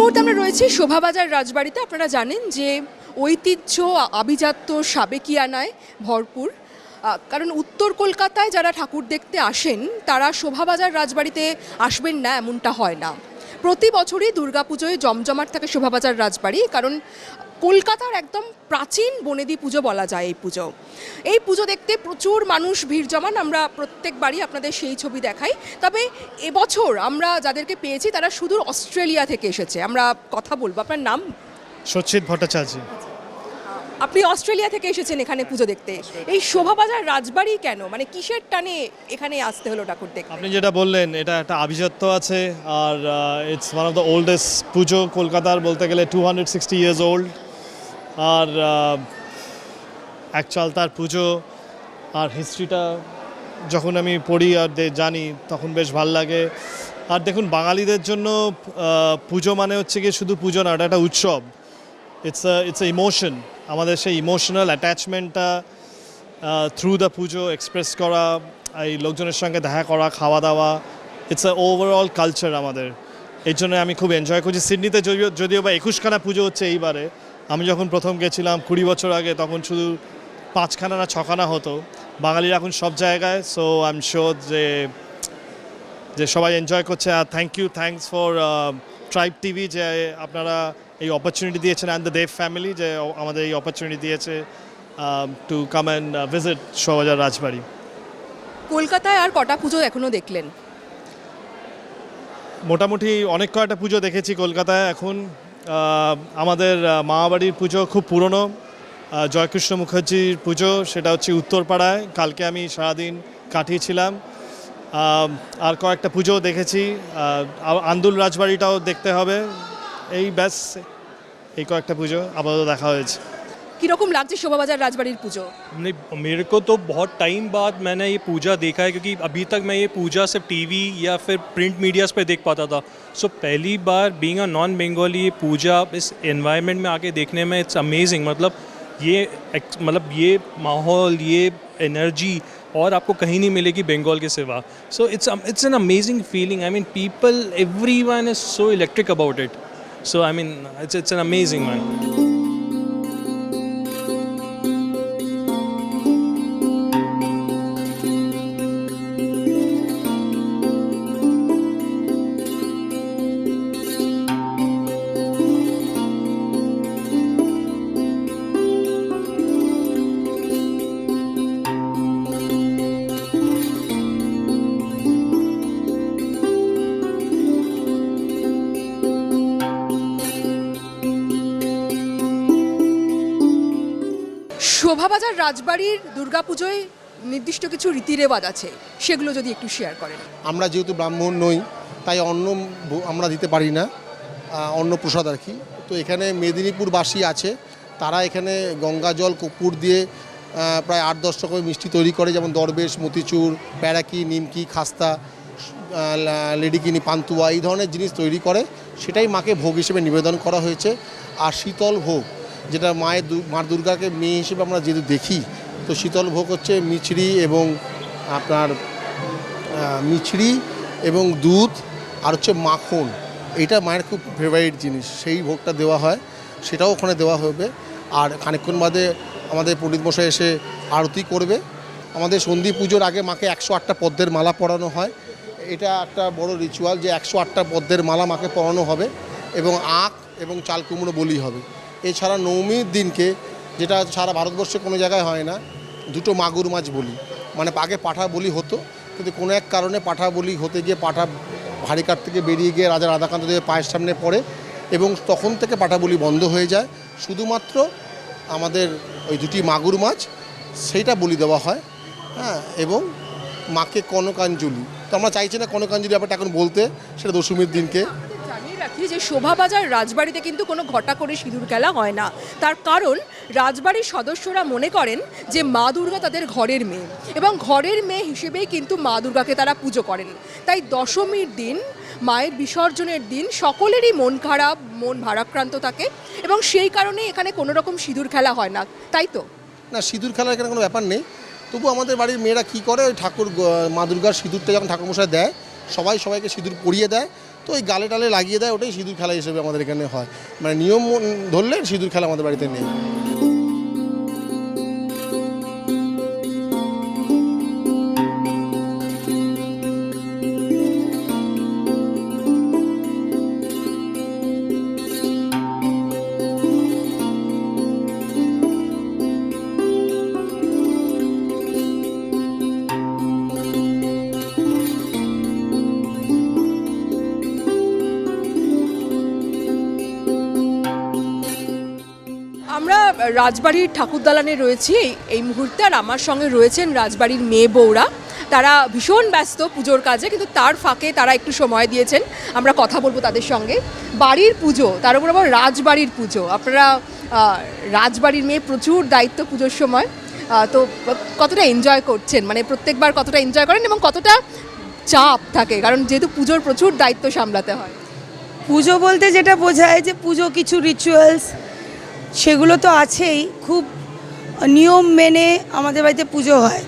মুহূর্তে আমরা রয়েছি শোভাবাজার রাজবাড়িতে। আপনারা জানেন যে ঐতিহ্য আভিজাত্য সাবেকিয়ানায় ভরপুর, কারণ উত্তর কলকাতায় যারা ঠাকুর দেখতে আসেন তারা শোভাবাজার রাজবাড়িতে আসবেন না এমনটা হয় না। প্রতি বছরই দুর্গাপুজোয় জমজমাট থাকে শোভাবাজার রাজবাড়ি, কারণ কলকাতার একদম প্রাচীন বনেদি পুজো বলা যায় এই পুজো। এই পুজো দেখতে প্রচুর মানুষ ভিড় জমান, আমরা প্রত্যেকবারই আপনাদের সেই ছবি দেখাই। তবে এবছর আমরা যাদেরকে পেয়েছি তারা সুদূর অস্ট্রেলিয়া থেকে এসেছে। আমরা কথা বলবো। আপনার নাম? সচিত ভট্টাচার্য। আপনি অস্ট্রেলিয়া থেকে এসেছেন এখানে পুজো দেখতে। এই শোভাবাজার রাজবাড়ি কেন, মানে কিসের টানে এখানে আসতে হলো ঠাকুর দেখতে? আপনি যেটা বললেন এটা একটা আভিজাত্য আছে, আর it's one of the oldest puja কলকাতার, বলতে গেলে 260 ইয়ার্স ওল্ড। আর অ্যাকচুয়াল তার পুজো আর হিস্ট্রিটা যখন আমি পড়ি আর জানি তখন বেশ ভাল লাগে। আর দেখুন, বাঙালিদের জন্য পুজো মানে হচ্ছে কি শুধু পুজো না, এটা একটা উৎসব। It's a emotion. আমাদের সেই emotional অ্যাটাচমেন্টটা through the Puja express করা, এই লোকজনের সঙ্গে দেখা করা, খাওয়া দাওয়া, ইটস আ ওভারঅল কালচার আমাদের। এই জন্য আমি খুব এনজয় করছি। সিডনিতে যদিও বা 21খানা পুজো হচ্ছে এইবারে। আমি যখন প্রথম গেছিলাম 20 বছর আগে তখন শুধু 5খানা না 6খানা হতো। বাঙালিরা এখন সব জায়গায়। সো আই এম শিওর যে সবাই এনজয় করছে। আর থ্যাঙ্কস ফর ট্রাইব টিভি যে আপনারা এই অপরচুনিটি দিয়েছেন, অ্যান্ড দ্য দেব ফ্যামিলি যে আমাদের এই অপরচুনিটি দিয়েছে to come and visit Shobhabazar Rajbari. কলকাতায় আর কটা পুজো এখনো দেখলেন? মোটামুটি অনেক কয়টা পুজো দেখেছি কলকাতায়। এখন আমাদের মামাবাড়ির পুজো খুব পুরনো, জয়কৃষ্ণ মুখার্জির পুজো, সেটা হচ্ছে উত্তরপাড়ায়। কালকে আমি সারাদিন কাটিয়েছিলাম। আর কয়েকটা পুজো দেখেছি। আন্দুল রাজবাড়িটাও দেখতে হবে। এই ব্যাস, এই কয়েকটা পুজো আপাতত দেখা হয়েছে। কীরকম লাগছে শোভাবাজার রাজবাড়ির পুজো? नहीं, मेरे को तो बहुत टाइम बाद मैंने ये पूजा देखा है, क्योंकि अभी तक मैं ये पूजा सिर्फ टीवी या फिर प्रिंट मीडियाज़ पे देख पाता था। सो पहली बार बीइंग अ नॉन बंगाली ये पूजा इस एनवायरनमेंट में आके देखने में इट्स अमेजिंग। मतलब ये माहौल, ये एनर्जी और आपको कहीं नहीं मिलेगी बंगाल के सिवा। So it's an amazing feeling. I mean people, everyone is so electric about it. So I mean it's an amazing one. Shobhabazar রাজবাড়ির দুর্গাপুজোয় নির্দিষ্ট কিছু রীতিরেওয়াজ আছে, সেগুলো যদি একটু শেয়ার করেন। আমরা যেহেতু ব্রাহ্মণ নই তাই অন্ন আমরা দিতে পারি না, অন্ন প্রসাদ আর কি। তো এখানে মেদিনীপুরবাসী আছে, তারা এখানে গঙ্গা জল কর্পূর দিয়ে প্রায় 8-10 রকমের মিষ্টি তৈরি করে, যেমন দরবেশ, মতিচুর, প্যারাকি, নিমকি, খাস্তা, লেডিকিনি, পান্তুয়া, এই ধরনের জিনিস তৈরি করে। সেটাই মাকে ভোগ হিসেবে নিবেদন করা হয়েছে। আর শীতল ভোগ, যেটা মা দুর্গাকে মেয়ে হিসেবে আমরা যেহেতু দেখি, তো শীতল ভোগ হচ্ছে মিছরি এবং দুধ আর হচ্ছে মাখন। এইটা মায়ের খুব ফেভারিট জিনিস, সেই ভোগটা দেওয়া হয়, সেটাও ওখানে দেওয়া হবে। আর খানিকক্ষণ বাদে আমাদের পণ্ডিত মশাই এসে আরতি করবে। আমাদের সন্ধি পুজোর আগে মাকে 108টা পদ্মের মালা পরানো হয়। এটা একটা বড় রিচুয়াল যে 108টা পদ্মের মালা মাকে পরানো হবে, এবং আখ এবং চাল কুমড়ো বলি হবে। এছাড়া নবমীর দিনকে, যেটা সারা ভারতবর্ষে কোনো জায়গায় হয় না, 2টো মাগুর মাছ বলি। মানে আগে পাঠা বলি হতো, কিন্তু কোনো এক কারণে পাঠা বলি হতে গিয়ে পাঠা ভারিকাট থেকে বেরিয়ে গিয়ে রাজা রাধাকান্ত দেবের পায়ের সামনে পড়ে, এবং তখন থেকে পাঠা বলি বন্ধ হয়ে যায়। শুধুমাত্র আমাদের ওই 2টি মাগুর মাছ সেইটা বলি দেওয়া হয়। হ্যাঁ, এবং মাকে কনকাঞ্জলি, তো আমরা চাইছি না কনকাঞ্জলি ব্যাপারটা এখন বলতে, সেটা দশমীর দিনকে। রাখি যে শোভাবাজার রাজবাড়িতে কিন্তু কোনো ঘটা করে সিঁদুর খেলা হয় না। তার কারণ রাজবাড়ির সদস্যরা মনে করেন যে মা দুর্গা তাদের ঘরের মেয়ে, এবং ঘরের মেয়ে হিসেবেই কিন্তু মা দুর্গাকে তারা পুজো করেন। তাই দশমীর দিন, মায়ের বিসর্জনের দিন, সকলেরই মন খারাপ, মন ভারাক্রান্ত থাকে, এবং সেই কারণে এখানে কোনো রকম সিঁদুর খেলা হয় না, তাই তো? না, সিঁদুর খেলার এখানে কোনো ব্যাপার নেই। তবু আমাদের বাড়ির মেয়েরা কী করে, ঠাকুর মা দুর্গার সিঁদুরটা যখন ঠাকুরমশাই দেয়, সবাইকে সিঁদুর পরিয়ে দেয়। তো ওই গালে টালে লাগিয়ে দেয়, ওটাই সিঁদুর খেলা হিসেবে আমাদের এখানে হয়। মানে নিয়ম ধরলে সিঁদুর খেলা আমাদের বাড়িতে নেই। আমরা রাজবাড়ির ঠাকুর দালানে রয়েছি এই মুহূর্তে, আর আমার সঙ্গে রয়েছেন রাজবাড়ির মেয়ে বউরা। তারা ভীষণ ব্যস্ত পুজোর কাজে, কিন্তু তার ফাঁকে তারা একটু সময় দিয়েছেন, আমরা কথা বলবো তাদের সঙ্গে। বাড়ির পুজো, তার উপর আবার রাজবাড়ির পুজো, আপনারা রাজবাড়ির মেয়ে, প্রচুর দায়িত্ব পুজোর সময়। তো কতটা এনজয় করছেন, মানে প্রত্যেকবার কতটা এনজয় করেন এবং কতটা চাপ থাকে, কারণ যেহেতু পুজোর প্রচুর দায়িত্ব সামলাতে হয়? পুজো বলতে যেটা বোঝায় যে পুজো কিছু রিচুয়ালস সেগুলো তো আছেই, খুব নিয়ম মেনে আমাদের বাড়িতে পুজো হয়।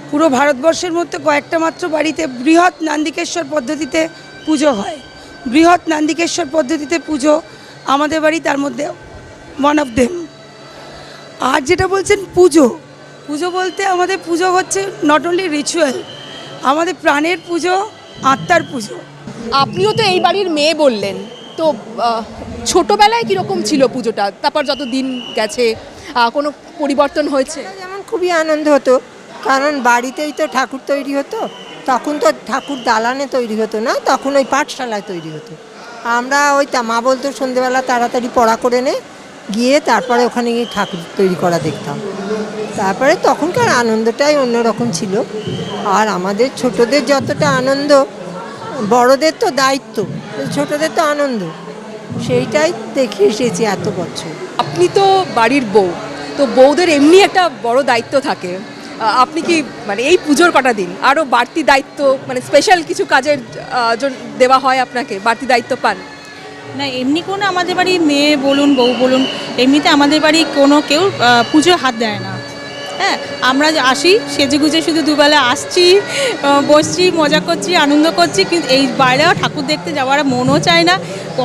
পুরো ভারতবর্ষের মধ্যে কয়েকটা মাত্র বাড়িতে বৃহৎ নান্দিকেশ্বর পদ্ধতিতে পুজো হয়। বৃহৎ নান্দিকেশ্বর পদ্ধতিতে পুজো আমাদের বাড়ি তার মধ্যে ওয়ান অফ দেম। আর যেটা বলছেন পুজো, পুজো বলতে আমাদের পুজো হচ্ছে নট অনলি রিচুয়াল, আমাদের প্রাণের পুজো, আত্মার পুজো। আপনিও তো এই বাড়ির মেয়ে বললেন, তো ছোটবেলায় কীরকম ছিল পুজোটা, তারপর যত দিন গেছে কোনো পরিবর্তন হয়েছে? যেমন খুবই আনন্দ হতো, কারণ বাড়িতেই তো ঠাকুর তৈরি হতো। তখন তো ঠাকুর দালানে তৈরি হতো না, তখন ওই পাঠশালায় তৈরি হতো। আমরা ওই মা বলতো সন্ধেবেলা তাড়াতাড়ি পড়া করে নে, গিয়ে তারপরে ওখানে গিয়ে ঠাকুর তৈরি করা দেখতাম। তারপরে তখনকার আনন্দটাই অন্যরকম ছিল। আর আমাদের ছোটদের যতটা আনন্দ, বড়দের তো দায়িত্ব, ছোটদের তো আনন্দ, সেইটাই দেখে এসেছি এত বছর। আপনি তো বাড়ির বউ, তো বউদের এমনি একটা বড় দায়িত্ব থাকে। আপনি কি মানে এই পুজোর কটা দিন আরও বাড়তি দায়িত্ব, মানে স্পেশাল কিছু কাজের দেওয়া হয় আপনাকে, বাড়তি দায়িত্ব পান? না, এমনি কোনো আমাদের বাড়ি মেয়ে বলুন বউ বলুন, এমনিতে আমাদের বাড়ি কোনো কেউ পুজোয় হাত দেয় না। হ্যাঁ, আমরা আসি সেজে গুজে, শুধু দুবেলা আসছি, বসছি, মজা করছি, আনন্দ করছি, কিন্তু এই বাইরেও ঠাকুর দেখতে যাওয়ার মনও চায় না।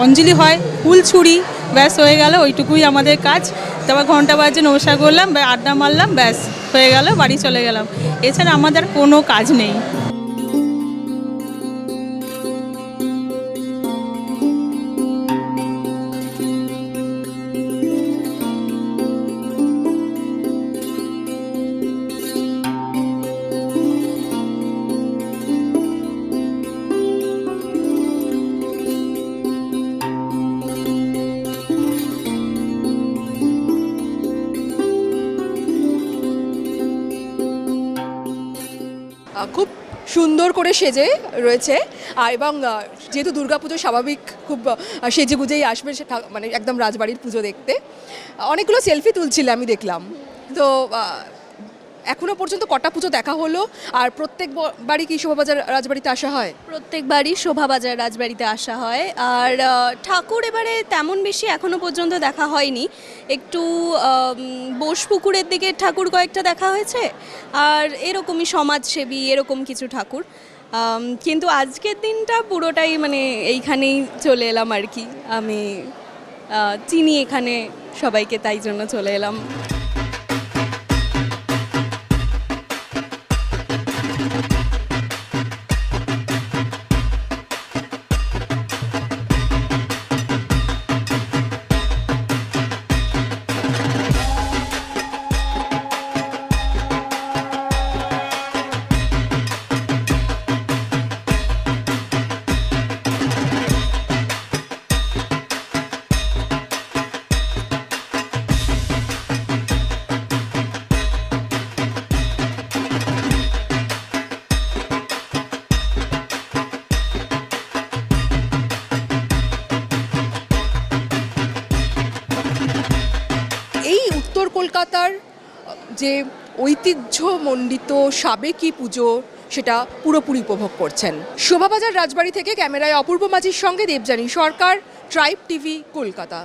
অঞ্জলি হয়, ফুল ছুরি, ব্যাস হয়ে গেল, ওইটুকুই আমাদের কাজ। তারপর ঘন্টা বাজে নমস্কার করলাম, আড্ডা মারলাম, ব্যাস হয়ে গেল, বাড়ি চলে গেলাম। এছাড়া আমাদের কোনো কাজ নেই। খুব সুন্দর করে সেজে রয়েছে, এবং যেহেতু দুর্গাপুজো স্বাভাবিক খুব সেজে গুজেই আসবে, মানে একদম রাজবাড়ির পুজো দেখতে। অনেকগুলো সেলফি তুলছিল আমি দেখলাম। তো এখনো পর্যন্ত কটা পুজো দেখা হলো, আর প্রত্যেক বাড়ি কি শোভাবাজার রাজবাড়িতে আসা হয়? প্রত্যেকবারই শোভাবাজার রাজবাড়িতে আসা হয়। আর ঠাকুর এবারে তেমন বেশি এখনো পর্যন্ত দেখা হয়নি, একটু বোসপুকুরের দিকে ঠাকুর কয়েকটা দেখা হয়েছে, আর এরকমই সমাজসেবী এরকম কিছু ঠাকুর। কিন্তু আজকের দিনটা পুরোটাই মানে এইখানেই চলে এলাম আর কি। আমি চিনি এখানে সবাইকে, তাই জন্য চলে এলাম। কলকাতার যে ঐতিহ্যমণ্ডিত সাবেকি পুজো, সেটা পুরোপুরি উপভোগ করছেন। শোভাবাজার রাজবাড়ি থেকে ক্যামেরায় অপূর্ব মাঝির সঙ্গে দেবযানী সরকার, ট্রাইব টিভি, কলকাতা।